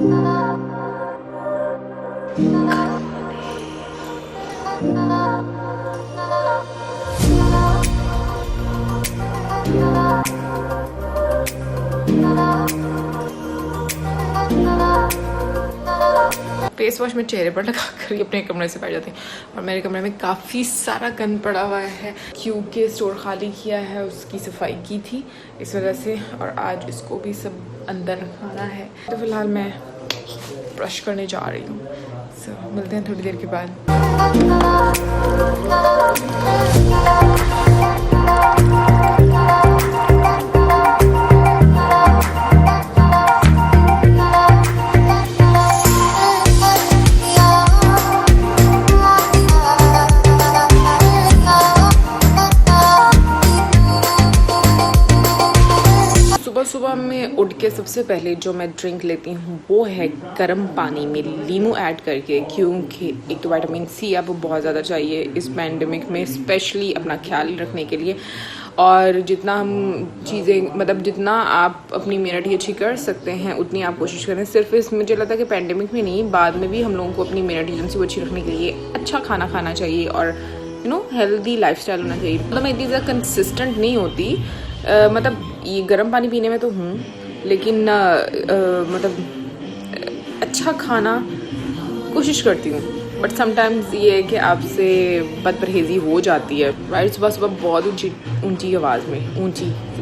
Face wash मैं चेहरे पर लगा कर ही अपने कमरे से बैठ जाती हूँ। और मेरे कमरे में काफ़ी सारा गंद पड़ा हुआ है क्योंकि स्टोर खाली किया है, उसकी सफाई की थी इस वजह से, और आज इसको भी सब अंदर रखवाना है। तो फिलहाल मैं ब्रश करने जा रही हूँ। मिलते हैं थोड़ी देर के बाद। सुबह में उठ के सबसे पहले जो मैं ड्रिंक लेती हूँ वो है गर्म पानी में नींबू ऐड करके, क्योंकि एक तो विटामिन सी आपको बहुत ज़्यादा चाहिए इस पैंडेमिक में, स्पेशली अपना ख्याल रखने के लिए। और जितना हम चीज़ें मतलब जितना आप अपनी इम्यूनिटी अच्छी कर सकते हैं उतनी आप कोशिश करें। सिर्फ इस मुझे लगता है कि पैंडेमिक में नहीं, बाद में भी हम लोगों को अपनी इम्यूनिटी को अच्छी रखने के लिए अच्छा खाना खाना चाहिए और हेल्दी लाइफस्टाइल होना चाहिए। मतलब मैं इतनी ज़्यादा कंसिस्टेंट नहीं होती, मतलब ये गर्म पानी पीने में तो हूँ, लेकिन मतलब अच्छा खाना कोशिश करती हूँ। बट समटाइम्स ये है कि आपसे बदपरहेज़ी हो जाती है। राइट, सुबह सुबह बहुत ऊंची आवाज़ में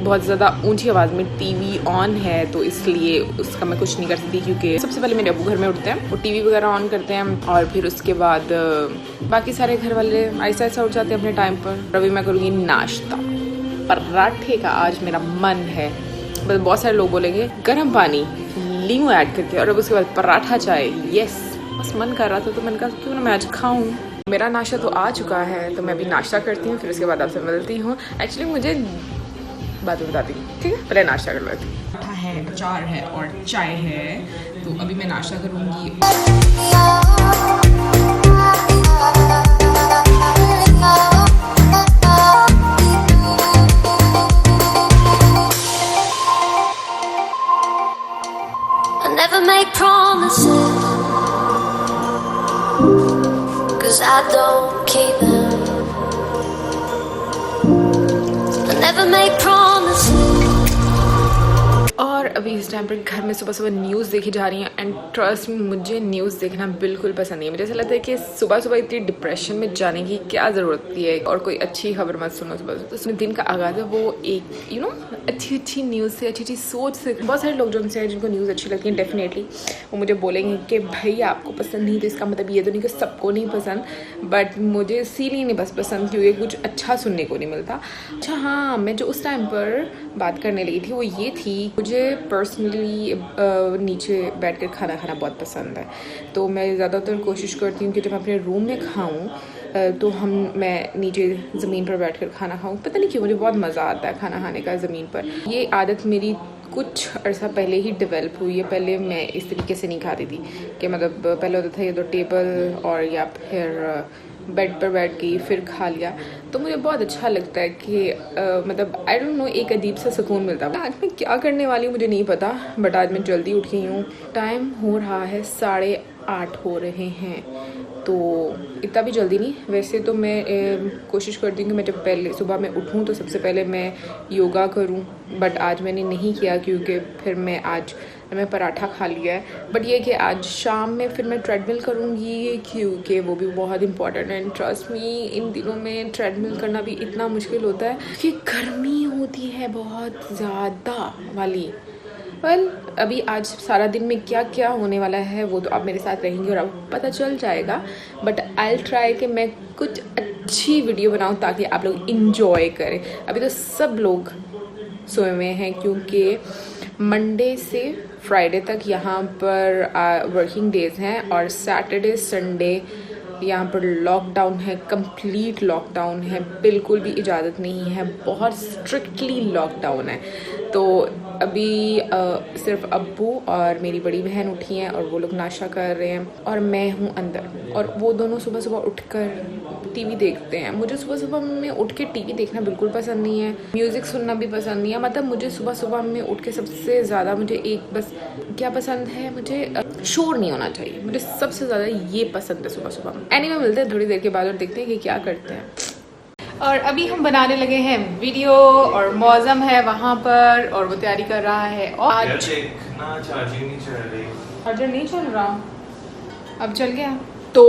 बहुत ज़्यादा ऊंची आवाज़ में टीवी ऑन है, तो इसलिए उसका मैं कुछ नहीं कर सकती, क्योंकि सबसे पहले मेरे अब्बू घर में उठते हैं, वो टीवी वगैरह ऑन करते हैं और फिर उसके बाद बाकी सारे घर वाले ऐसा ऐसा उठ जाते हैं अपने टाइम पर। अभी मैं करूँगी नाश्ता, पराठे का आज मेरा मन है। बस बहुत सारे लोग बोलेंगे गर्म पानी नींबू ऐड करके और अब उसके बाद पराठा चाय। यस, बस मन कर रहा था तो मैंने कहा क्यों ना मैं आज खाऊं। मेरा नाश्ता तो आ चुका है, तो मैं अभी नाश्ता करती हूँ, फिर उसके बाद आपसे मिलती हूँ। एक्चुअली मुझे बात बताती हूँ, ठीक है, पहले नाश्ता कर लेती हूँ। पराठा है, अचार है और चाय है, तो अभी मैं नाश्ता करूँगी। Never make promises, 'cause I don't keep them. I never make promises. और अभी इस टाइम पर घर में सुबह सुबह न्यूज़ देखी जा रही है, एंड ट्रस्ट में मुझे न्यूज़ देखना बिल्कुल पसंद नहीं है। मुझे ऐसा लगता है कि सुबह सुबह इतनी डिप्रेशन में जाने की क्या ज़रूरत है, और कोई अच्छी खबर मत सुनो सुबह सुबह। तो उसमें दिन का आगाज़ है वो एक अच्छी न्यूज़ से, अच्छी सोच से। बहुत सारे लोग जो उनसे हैं जिनको न्यूज़ अच्छी लगती है, डेफिनेटली वो मुझे बोलेंगे कि भाई आपको पसंद नहीं, तो इसका मतलब ये तो नहीं कि सबको नहीं पसंद, बट मुझे इसीलिए नहीं बस पसंद क्योंकि कुछ अच्छा सुनने को नहीं मिलता। अच्छा हाँ, मैं जो उस टाइम पर बात करने लगी थी वो ये थी, मुझे पर्सनली नीचे बैठकर खाना खाना बहुत पसंद है। तो मैं ज़्यादातर कोशिश करती हूँ कि जब मैं अपने रूम में खाऊँ तो मैं नीचे ज़मीन पर बैठकर खाना खाऊँ। पता नहीं क्यों मुझे बहुत मज़ा आता है खाना खाने का ज़मीन पर। ये आदत मेरी कुछ अर्सा पहले ही डेवलप हुई है। पहले मैं इस तरीके से नहीं खाती थी कि मतलब पहले होता था ये तो टेबल और या फिर बेड पर बैठ के फिर खा लिया। तो मुझे बहुत अच्छा लगता है कि मतलब आई डोंट नो, एक अजीब सा सुकून मिलता है। आज मैं क्या करने वाली हूँ मुझे नहीं पता, बट आज मैं जल्दी उठ गई हूँ। टाइम हो रहा है 8:30 हो रहे हैं, तो इतना भी जल्दी नहीं। वैसे तो मैं कोशिश करती हूँ कि मैं जब पहले सुबह में उठूँ तो सबसे पहले मैं योगा करूँ, बट आज मैंने नहीं किया क्योंकि फिर मैं पराठा खा लिया है। बट ये कि आज शाम में फिर मैं ट्रेडमिल करूँगी क्योंकि वो भी बहुत इंपॉर्टेंट है। ट्रस्ट मी, इन दिनों में ट्रेडमिल करना भी इतना मुश्किल होता है कि गर्मी होती है बहुत ज़्यादा वाली। अभी आज सारा दिन में क्या क्या होने वाला है वो तो आप मेरे साथ रहेंगे और आपको पता चल जाएगा। बट आई विल ट्राई कि मैं कुछ अच्छी वीडियो बनाऊँ ताकि आप लोग इंजॉय करें। अभी तो सब लोग सोए हुए हैं क्योंकि मंडे से फ्राइडे तक यहाँ पर वर्किंग डेज हैं और सैटरडे संडे यहाँ पर लॉकडाउन है, कंप्लीट लॉकडाउन है, बिल्कुल भी इजाज़त नहीं है, बहुत स्ट्रिक्टली लॉकडाउन है। तो अभी सिर्फ अब्बू और मेरी बड़ी बहन उठी हैं और वो लोग नाश्ता कर रहे हैं और मैं हूँ अंदर, और वो दोनों सुबह सुबह उठकर टीवी देखते हैं। मुझे सुबह सुबह में उठ के टीवी देखना बिल्कुल पसंद नहीं है, म्यूज़िक सुनना भी पसंद नहीं है। मतलब मुझे सुबह सुबह में उठ के सबसे ज़्यादा मुझे एक बस क्या पसंद है, मुझे शोर नहीं होना चाहिए। मुझे सबसे ज़्यादा ये पसंद है सुबह सुबह में। एनीवे मिलते हैं थोड़ी देर के बाद और देखते हैं कि क्या करते हैं। और अभी हम बनाने लगे हैं वीडियो और मौसम है वहाँ पर और वो तैयारी कर रहा है। और आज चार्जिंग नहीं चल रही, चार्जर नहीं चल रहा, अब चल गया। तो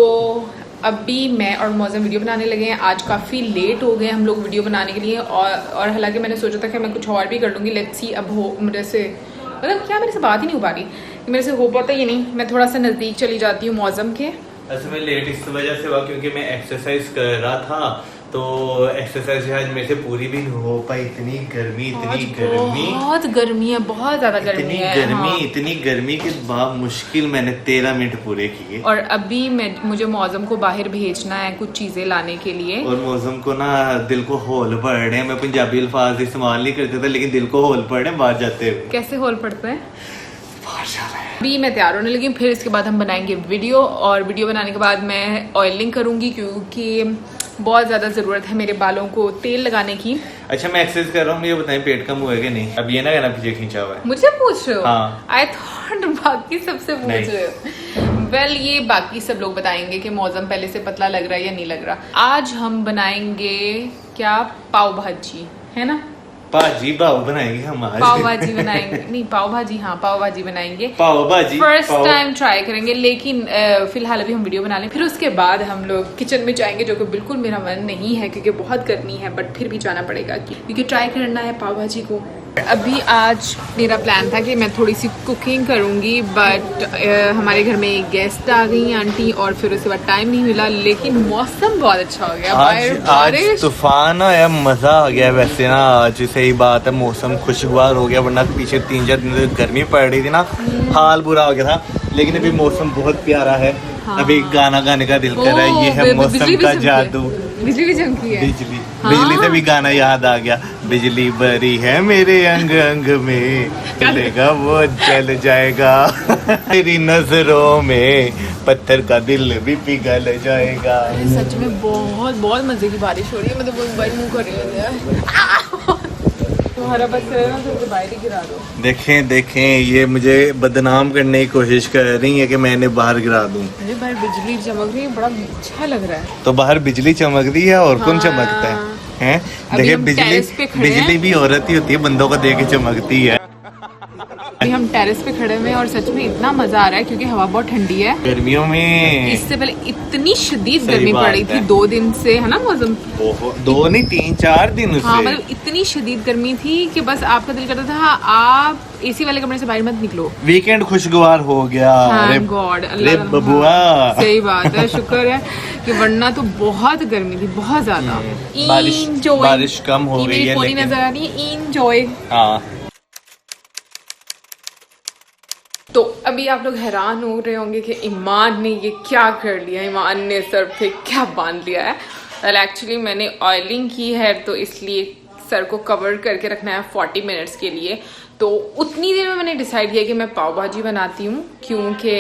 अभी मैं और मौसम वीडियो बनाने लगे हैं। आज काफ़ी लेट हो गए हम लोग वीडियो बनाने के लिए और हालांकि मैंने सोचा था कि मैं कुछ और भी कर लूँगी। लेट्स सी अब हो मेरे से मतलब क्या मेरे से बात ही नहीं हो पा रही, मेरे से हो पाता ही नहीं। मैं थोड़ा सा नज़दीक चली जाती हूँ मौसम के। असल में लेट इस वजह से हुआ क्योंकि मैं एक्सरसाइज कर रहा था, तो एक्सरसाइज आज मेरे से पूरी भी नहीं हो पाई। इतनी गर्मी बहुत गर्मी है, बहुत ज्यादा गर्मी है। हाँ। इतनी गर्मी के बाद मुश्किल मैंने 13 मिनट पूरे किए। और अभी मुझे मौसम को बाहर भेजना है कुछ चीजें लाने के लिए। और मौसम को ना दिल को होल पड़ रहे हैं। मैं पंजाबी अल्फाज इस्तेमाल नहीं करते थे, लेकिन दिल को होल पड़ रहे हैं बाहर जाते हुए। कैसे होल पड़ते हैं? अभी मैं तैयार होने लगी, फिर इसके बाद हम बनाएंगे वीडियो और वीडियो बनाने के बाद मैं ऑयलिंग करूंगी क्योंकि बहुत ज़्यादा ज़रूरत है मेरे बालों को तेल लगाने की। अच्छा मैं एक्सरसाइज कर रहा हूँ, मुझे बताएं पेट कम हुआ है कि नहीं? अब ये ना कहना पीछे खींचा हुआ है। मुझे पूछ रहे हो? हाँ। आई थॉट बाकी सबसे पूछ रहे हो। वेल ये बाकी सब लोग बताएंगे कि मौसम पहले से पतला लग रहा है या नहीं लग रहा। आज हम बनाएंगे क्या, पाव भाजी है ना? भाजी पाव बनाएंगे हम आज। पाव भाजी बनाएंगे नहीं पाव भाजी, हाँ पाव भाजी बनाएंगे। पाव भाजी फर्स्ट टाइम ट्राई करेंगे, लेकिन फिलहाल अभी हम वीडियो बना लें, फिर उसके बाद हम लोग किचन में जाएंगे, जो कि बिल्कुल मेरा मन नहीं है क्योंकि बहुत गर्मी है, बट फिर भी जाना पड़ेगा क्योंकि ट्राई करना है पाव भाजी को। अभी आज मेरा प्लान था कि मैं थोड़ी सी कुकिंग करूंगी, बट हमारे घर में गेस्ट आ गई आंटी और फिर उसके बाद टाइम नहीं मिला। लेकिन मौसम बहुत अच्छा हो गया, आज तूफान आया, मजा आ गया। वैसे ना आज सही बात है, मौसम खुशगवार हो गया, वरना पीछे 3-4 दिन से गर्मी पड़ रही थी ना, हाल बुरा हो गया था। लेकिन अभी मौसम बहुत प्यारा है। हाँ। अभी गाना गाने का दिल कर रहा है, ये है मौसम का जादू। बिजली भी चमकी है। बिजली से भी गाना याद आ गया। बिजली बरी है मेरे अंग अंग में, चलेगा वो चल जाएगा। तेरी नजरों में पत्थर का दिल भी पिघल जाएगा। सच में बहुत बहुत मजे की बारिश हो रही है। मतलब मोबाइल मुंह कर रही है तुम्हारा, बस तो बाहर ही गिरा दो। देखें ये मुझे बदनाम करने की कोशिश कर रही है कि मैं इन्हें बाहर गिरा दूं। अरे बाहर बिजली चमक रही है, बड़ा अच्छा लग रहा है। तो बाहर बिजली चमक रही है और कौन चमकता है? देखिए बिजली भी औरत ही होती है, बंदों को देख के चमकती है। अभी हम टेरेस पे खड़े हुए हैं और सच में इतना मजा आ रहा है क्योंकि हवा बहुत ठंडी है। गर्मियों में इससे पहले इतनी शदीद गर्मी पड़ रही थी 2 दिन से, है ना मौसम? 2 नहीं 3-4 दिन से। हाँ मतलब इतनी शदीद गर्मी थी कि बस आपका दिल करता था आप एसी वाले कमरे से बाहर मत निकलो। वीकेंड खुशगवार हो गया। गॉड अल्लाह बबुआ, सही बात है, शुक्र है कि वरना तो बहुत गर्मी थी, बहुत ज्यादा। बारिश कम हो गई है, लेकिन नजर आ रही है। एंजॉय। हाँ। तो अभी आप लोग हैरान हो रहे होंगे कि ईमान ने ये क्या कर लिया, ईमान ने सर पे क्या बांध लिया है। वेल एक्चुअली मैंने ऑयलिंग की है तो इसलिए सर को कवर करके रखना है 40 मिनट्स के लिए। तो उतनी देर में मैंने डिसाइड किया कि मैं पाव भाजी बनाती हूँ, क्योंकि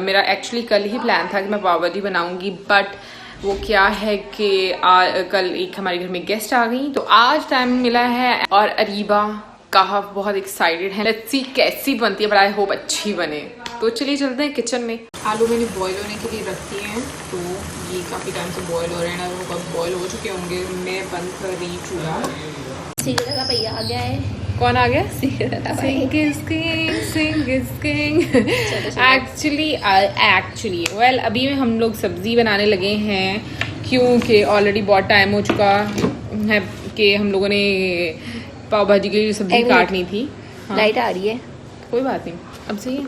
मेरा एक्चुअली कल ही प्लान था कि मैं पाव भाजी बनाऊंगी, बट वो क्या है कि कल एक हमारे घर में गेस्ट आ गई तो आज टाइम मिला है। और अरीबा कहा बहुत एक्साइटेड है, लेट्स सी कैसी बनती है, बट आई होप अच्छी बने। तो चलिए चलते हैं किचन में। आलू मैंने बॉईल होने के लिए रख दिए हैं, तो ये काफ़ी टाइम से बॉईल हो रहे हैं, वो कब बॉईल हो चुके होंगे। मैं बंद कर रही चूल्हा। सीरियल का भैया आ गया है। कौन आ गया? एक्चुअली वेल अभी हम लोग सब्जी बनाने लगे हैं क्योंकि ऑलरेडी बहुत टाइम हो चुका है कि हम लोगों ने पाव भाजी के लिए सब्जी काटनी थी। हाँ। लाइट आ रही है, कोई बात नहीं, अब सही है।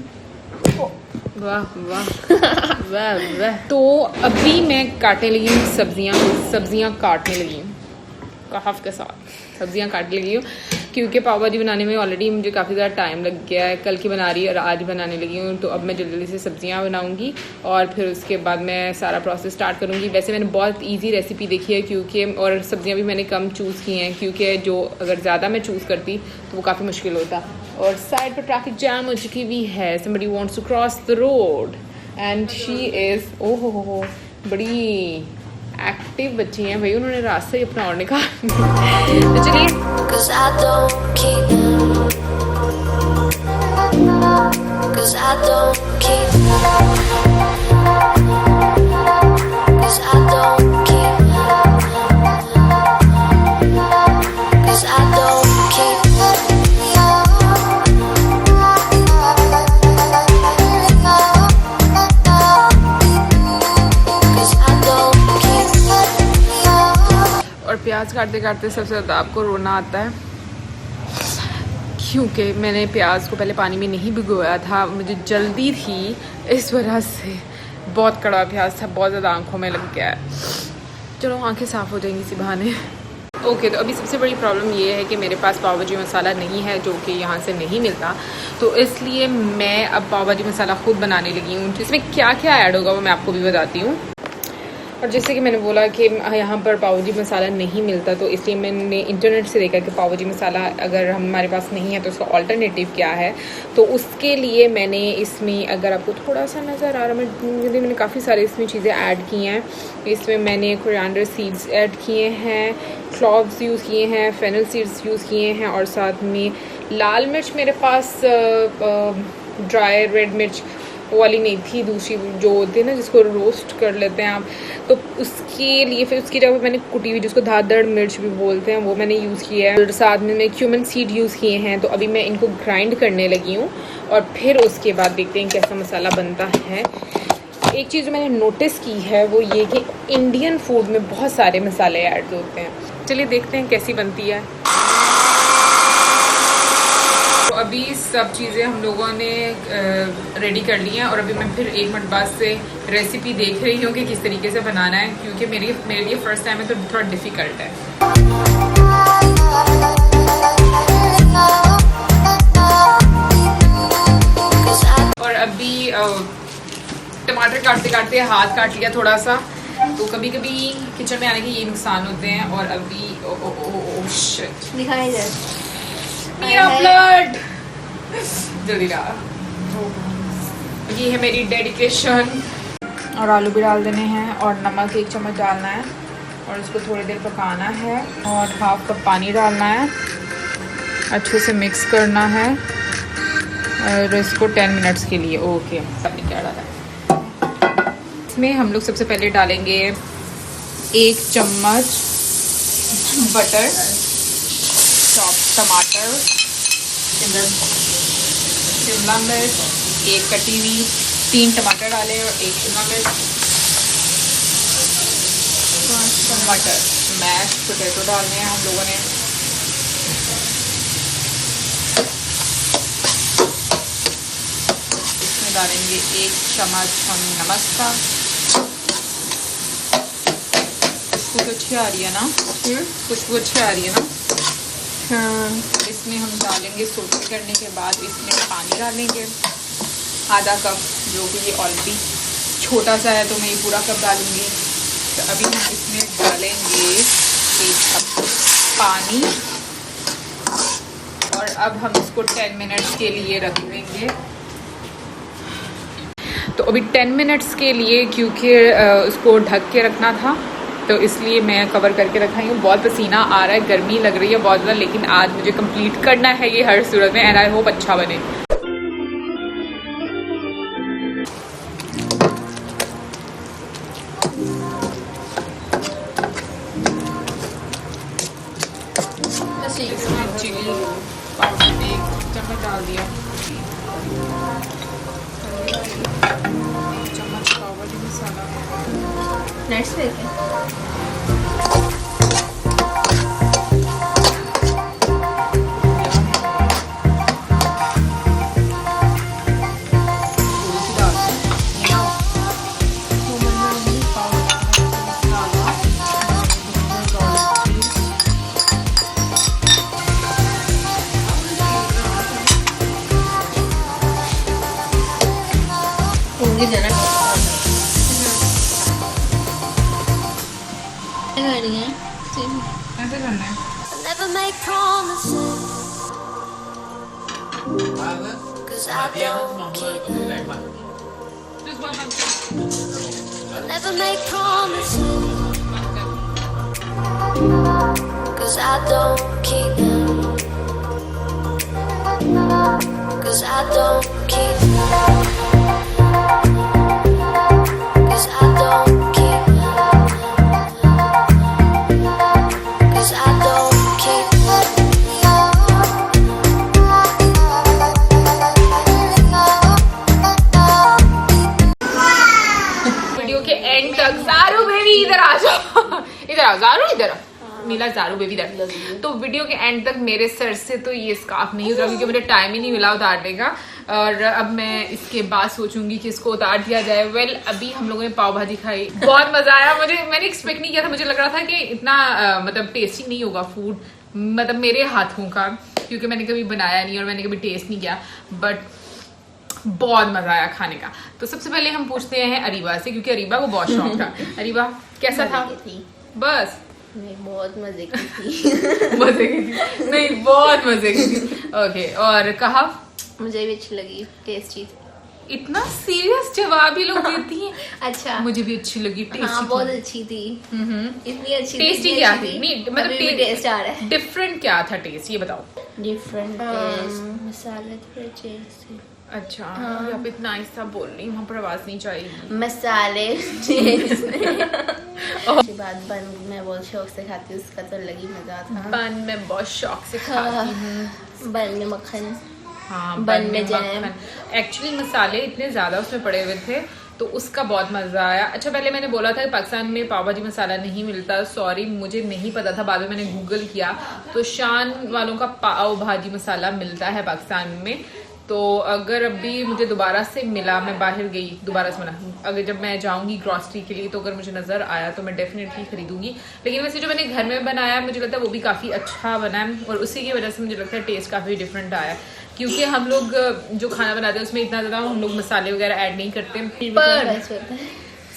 वाह वाह वाह वाह। तो अभी मैं काटने लगी हूँ सब्जियाँ काटने लगी हूँ, कहाफ के साथ सब्जियाँ काटने लगी हूँ क्योंकि पाव भाजी बनाने में ऑलरेडी मुझे काफ़ी ज़्यादा टाइम लग गया है। कल की बना रही है और आज बनाने लगी हूँ, तो अब मैं जल्दी से सब्जियाँ बनाऊँगी और फिर उसके बाद मैं सारा प्रोसेस स्टार्ट करूँगी। वैसे मैंने बहुत इजी रेसिपी देखी है क्योंकि, और सब्जियाँ भी मैंने कम चूज़ की हैं क्योंकि जो अगर ज़्यादा मैं चूज़ करती तो वो काफ़ी मुश्किल होता। और साइड पर ट्रैफिक जैम हो चुकी भी है, somebody wants to cross the road and she is, ओहो हो बड़ी एक्टिव बच्ची हैं भाई, उन्होंने रास्ते ही अपना और निकाल तो चलिए 'Cause I don't keep them. 'Cause I don't keep them. 'Cause I don't keep them. 'Cause I don't keep और प्याज काटते काटते सबसे ज़्यादा आपको रोना आता है, क्योंकि मैंने प्याज को पहले पानी में नहीं भिगोया था, मुझे जल्दी थी, इस वजह से बहुत कड़वा प्याज था, बहुत ज़्यादा आंखों में लग गया है। चलो आंखें साफ़ हो जाएंगी इसी बहाने। ओके तो अभी सबसे बड़ी प्रॉब्लम ये है कि मेरे पास पाव भाजी मसाला नहीं है, जो कि यहाँ से नहीं मिलता, तो इसलिए मैं अब पाव भाजी मसाला ख़ुद बनाने लगी हूँ। जिसमें क्या क्या ऐड होगा वो मैं आपको भी बताती हूँ। और जैसे कि मैंने बोला कि यहाँ पर पाव भाजी मसाला नहीं मिलता, तो इसलिए मैंने इंटरनेट से देखा कि पाव भाजी मसाला अगर हमारे पास नहीं है तो उसका ऑल्टरनेटिव क्या है। तो उसके लिए मैंने इसमें, अगर आपको थोड़ा सा नज़र आ रहा है, मैंने काफ़ी सारे इसमें चीज़ें ऐड की हैं। इसमें मैंने कोरिएंडर सीड्स ऐड किए हैं, क्लॉव्स यूज़ किए हैं, फेनल सीड्स यूज़ किए हैं, और साथ में लाल मिर्च मेरे पास ड्राई रेड मिर्च वाली नहीं थी, दूसरी जो होती है ना जिसको रोस्ट कर लेते हैं आप, तो उसके लिए फिर उसकी जगह मैंने कुटी हुई, जिसको धादड़ मिर्च भी बोलते हैं, वो मैंने यूज़ किया है। और साथ में मैं क्यूमन सीड यूज़ किए हैं। तो अभी मैं इनको ग्राइंड करने लगी हूँ और फिर उसके बाद देखते हैं कैसा मसाला बनता है। एक चीज़ जो मैंने नोटिस की है वो ये कि इंडियन फूड में बहुत सारे मसाले ऐड होते हैं। चलिए देखते हैं कैसी बनती है। तो अभी सब चीज़ें हम लोगों ने रेडी कर ली हैं और अभी मैं फिर 1 मिनट बाद से रेसिपी देख रही हूँ कि किस तरीके से बनाना है, क्योंकि मेरे लिए फ़र्स्ट टाइम है तो थोड़ा डिफ़िकल्ट है। और अभी टमाटर काटते काटते हाथ काट लिया थोड़ा सा, तो कभी कभी किचन में आने के ये नुकसान होते हैं। और अभी ओ शिट, दिखाई दे मेरा ब्लड जल्दी रहा। ये है मेरी डेडिकेशन। और आलू भी डाल देने हैं और नमक 1 चम्मच डालना है और इसको थोड़ी देर पकाना है और 1/2 कप पानी डालना है, अच्छे से मिक्स करना है और इसको 10 मिनट्स के लिए। ओके सबने क्या डाला है इसमें, हम लोग सबसे पहले डालेंगे 1 चम्मच बटर, चॉप टमाटर, शिमला मिर्च, 1 कटी हुई, 3 टमाटर डाले और 1 शिमला मिर्च, मटर, मैश पोटैटो डालने हैं हम लोगों ने। इसमें डालेंगे 1 चम्मच हम नमक का। खुशबू अच्छी आ रही है ना, खुशबू अच्छी आ रही है ना। इसमें हम डालेंगे, सोटे करने के बाद इसमें पानी डालेंगे आधा कप, जो कि ये ऑलरेडी छोटा सा है तो मैं ये पूरा कप डालूँगी। तो अभी हम इसमें डालेंगे 1 कप पानी और अब हम इसको 10 मिनट्स के लिए रख देंगे। तो अभी 10 मिनट्स के लिए, क्योंकि उसको ढक के रखना था तो इसलिए मैं कवर करके रखा हूँ। बहुत पसीना आ रहा है, गर्मी लग रही है बहुत ज़्यादा, लेकिन आज मुझे कंप्लीट करना है ये हर सूरत में, एंड आई होप अच्छा बने। इसमें चिली पाउडर 1 चम्मच डाल दिया, 1 चम्मच पाव भाजी मसाला, नेट्स पे ऐसे करना है। I never make promises, 'cause I don't keep them. I never make promises, 'Cause I don't keep. 'Cause I don't keep. 'Cause I don't keep. 'Cause I don't keep. Video के and तक ज़ारू baby इधर आ जाओ, इधर आओ ज़ारू, इधर आओ नीला, ज़ारू baby इधर। तो वीडियो के एंड तक मेरे सर से तो ये स्कार्फ नहीं उतरा क्योंकि मुझे टाइम ही नहीं मिला उतारने का, और अब मैं इसके बाद सोचूंगी कि इसको उतार दिया जाए। वेल अभी हम लोगों ने पाव भाजी खाई, बहुत मजा आया। मैंने एक्सपेक्ट नहीं किया था, मुझे लग रहा था कि इतना मतलब टेस्टी नहीं होगा फूड, मतलब मेरे हाथों का, क्योंकि मैंने कभी बनाया नहीं और मैंने कभी टेस्ट नहीं किया, बट बहुत मजा आया खाने का। तो सबसे पहले हम पूछते हैं अरीबा से, क्योंकि अरीबा को बहुत शौक था। अरीबा कैसा था? बस नहीं, बहुत मजे की थी। मजे की थी, नहीं बहुत मजे की थी। ओके, और कहा? मुझे भी अच्छी लगी, टेस्टी। इतना सीरियस जवाब ही लोग देती हैं। अच्छा, मुझे भी अच्छी लगी, टेस्टी हाँ बहुत अच्छी थी। इतनी अच्छी टेस्टी क्या थी? नहीं मतलब टेस्ट आ रहा है। डिफरेंट क्या था टेस्ट, ये बताओ। डिफरेंट टेस्ट, मसाले थोड़े चेंज थे। अच्छा, यहाँ पे इतना आहिस्ता बोल रही हूँ, वहाँ पर आवाज नहीं चाहिए। मसाले चेंज उसके बाद बन मैं बहुत शौक से खाती हूँ, उसका तो लगी मजा था। बन मैं बहुत शौक से खाती हूँ। बन में मक्खन, हाँ बन में जैम। एक्चुअली मसाले इतने ज्यादा उसमें पड़े हुए थे तो उसका बहुत मजा आया। अच्छा, पहले मैंने बोला था कि पाकिस्तान में पाव भाजी मसाला नहीं मिलता, सॉरी मुझे नहीं पता था, बाद में मैंने गूगल किया तो शान वालों का पाव भाजी मसाला मिलता है पाकिस्तान में। तो अगर अभी मुझे दोबारा से मिला, मैं बाहर गई दोबारा से मिला, अगर जब मैं जाऊंगी ग्रॉसरी के लिए तो अगर मुझे नज़र आया तो मैं डेफिनेटली खरीदूंगी। लेकिन वैसे जो मैंने घर में बनाया मुझे लगता है वो भी काफ़ी अच्छा बना है, और उसी की वजह से मुझे लगता है टेस्ट काफ़ी डिफरेंट आया, क्योंकि हम लोग जो खाना बनाते हैं उसमें इतना ज़्यादा हम लोग मसाले वगैरह ऐड नहीं करते, पर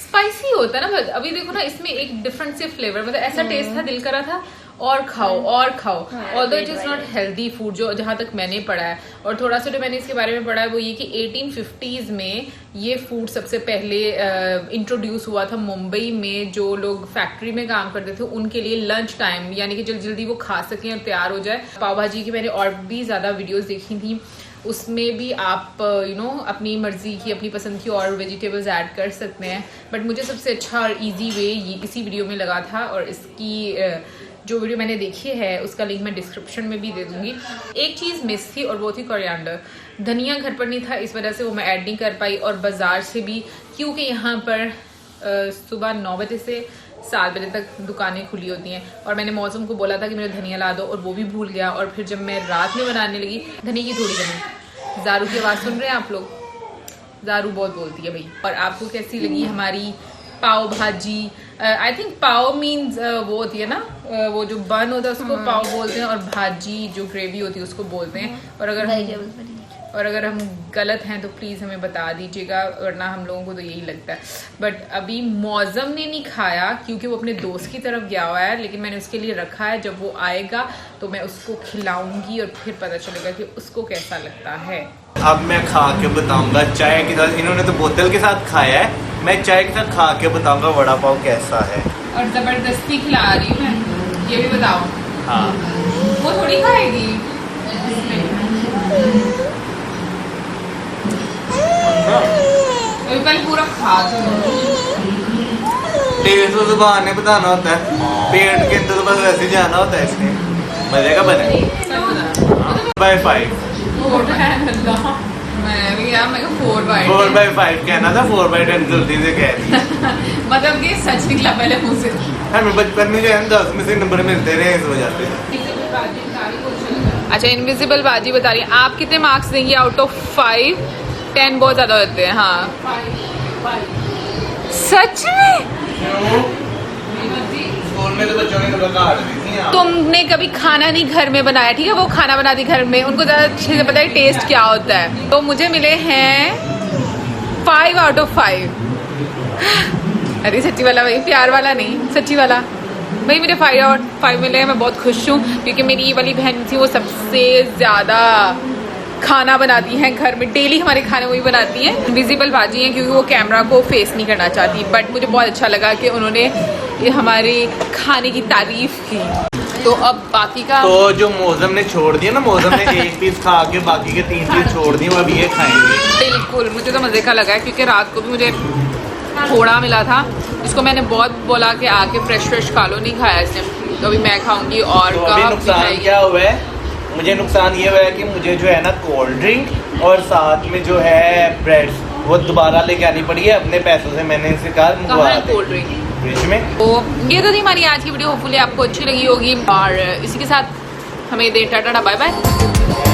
स्पाइसी होता है ना। अभी देखो ना, इसमें एक डिफरेंट से फ्लेवर, मतलब ऐसा टेस्ट था, दिल करा था और खाओ और खाओ। Although it is not healthy food, जो जहाँ तक मैंने पढ़ा है, और थोड़ा सा जो मैंने इसके बारे में पढ़ा है वो ये कि 1850s में ये फूड सबसे पहले इंट्रोड्यूस हुआ था मुंबई में। जो लोग फैक्ट्री में काम करते थे उनके लिए लंच टाइम, यानी कि जल्दी जल्दी वो खा सकें और तैयार हो जाए। पाव भाजी की मैंने और भी ज़्यादा वीडियोस देखी थी, उसमें भी आप अपनी मर्जी की, अपनी पसंद की और वेजिटेबल्स ऐड कर सकते हैं, बट मुझे सबसे अच्छा और इजी वे इसी वीडियो में लगा था, और इसकी जो वीडियो मैंने देखी है उसका लिंक मैं डिस्क्रिप्शन में भी दे दूंगी। एक चीज़ मिस थी और वो थी कोरिएंडर। धनिया घर पर नहीं था, इस वजह से वो मैं ऐड नहीं कर पाई, और बाज़ार से भी, क्योंकि यहाँ पर सुबह 9 बजे से 7 बजे तक दुकानें खुली होती हैं, और मैंने मौसम को बोला था कि मेरे धनिया ला दो और वो भी भूल गया, और फिर जब मैं रात में बनाने लगी धनिया की थोड़ी बनी। ज़ारू की आवाज़ सुन रहे हैं आप लोग? ज़ारू बहुत बोलती है भाई। और आपको कैसी लगी हमारी पाव भाजी? आई थिंक पाव मीन्स वो होती है ना, वो जो बन होता है उसको पाव बोलते हैं, और भाजी जो ग्रेवी होती है उसको बोलते हैं। और अगर हम गलत हैं तो प्लीज़ हमें बता दीजिएगा, वरना हम लोगों को तो यही लगता है। बट अभी मौसम ने नहीं खाया क्योंकि वो अपने दोस्त की तरफ गया हुआ है, लेकिन मैंने उसके लिए रखा है, जब वो आएगा तो मैं उसको खिलाऊंगी और फिर पता चलेगा कि उसको कैसा लगता है। अब मैं खा के बताऊंगा चाय के साथ, इन्होंने तो बोतल के साथ खाया है, मैं चाय के साथ खा के बताऊंगा वड़ा पाव कैसा है। और जबरदस्ती खिला रही हूँ मैं, ये भी बताओ। हाँ, वो थोड़ी खाएगी। कल पूरा खा दो। टेस्ट तो जुबान ने बताना होता है, पेट के अंदर तो बस वैसे ही जाना होता है, इसलिए मजे का बने। बाय 5 4/5 कहना था, 4/10 जल्दी से कह दी। मतलब कि सच निकला पहले मुंह से। हमें बचपन में जो है 10 में से नंबर मिलते रहे इस वजह से। अच्छा, इनविजिबल बाजी बता रही है। आप कितने मार्क्स देंगी आउट ऑफ 5? 10 बहुत ज्यादा होते हैं। हाँ, सच में? स्कूल में तो बच्चों ने कभी काट दी थी। तुमने कभी खाना नहीं घर में बनाया, ठीक है? वो खाना बनाती घर में, उनको ज्यादा अच्छे से पता है टेस्ट क्या होता है। तो मुझे मिले हैं 5 आउट ऑफ 5। अरे सच्ची वाला भाई, प्यार वाला नहीं, सच्ची वाला भाई। मेरे 5 आउट 5 मिले हैं, मैं बहुत खुश हूँ, क्योंकि मेरी ये वाली बहन थी वो सबसे ज्यादा खाना बनाती हैं घर में, डेली हमारे खाने वही बनाती हैं। विजिबल बाजी हैं क्योंकि वो कैमरा को फेस नहीं करना चाहती, बट मुझे बहुत अच्छा लगा कि उन्होंने ये हमारे खाने की तारीफ की। तो अब बाकी का तो जो मौसम ने छोड़ दिया ना, मौसम ने एक पीस खा के बाकी के 3 पीस छोड़ दिए, वो अब ये खाएंगे। बिल्कुल, मुझे तो मज़े का लगा है क्योंकि रात को भी मुझे थोड़ा मिला था, जिसको मैंने बहुत बोला कि आके फ्रेश खा लो, नहीं खाया इसने। तो अभी मैं खाऊंगी। और तो अभी नुकसान क्या हुआ है, मुझे नुकसान ये हुआ है कि मुझे जो है ना कोल्ड ड्रिंक और साथ में जो है ब्रेड वो दोबारा लेके आनी पड़ी है अपने पैसों से। मैंने इनसे कहा मंगवा दे कोल्ड ड्रिंक फ्रिज में। तो ये तो थी हमारी आज की वीडियो, होपफुली आपको अच्छी लगी होगी और इसी के साथ हमें दे टाटा बाय बाय।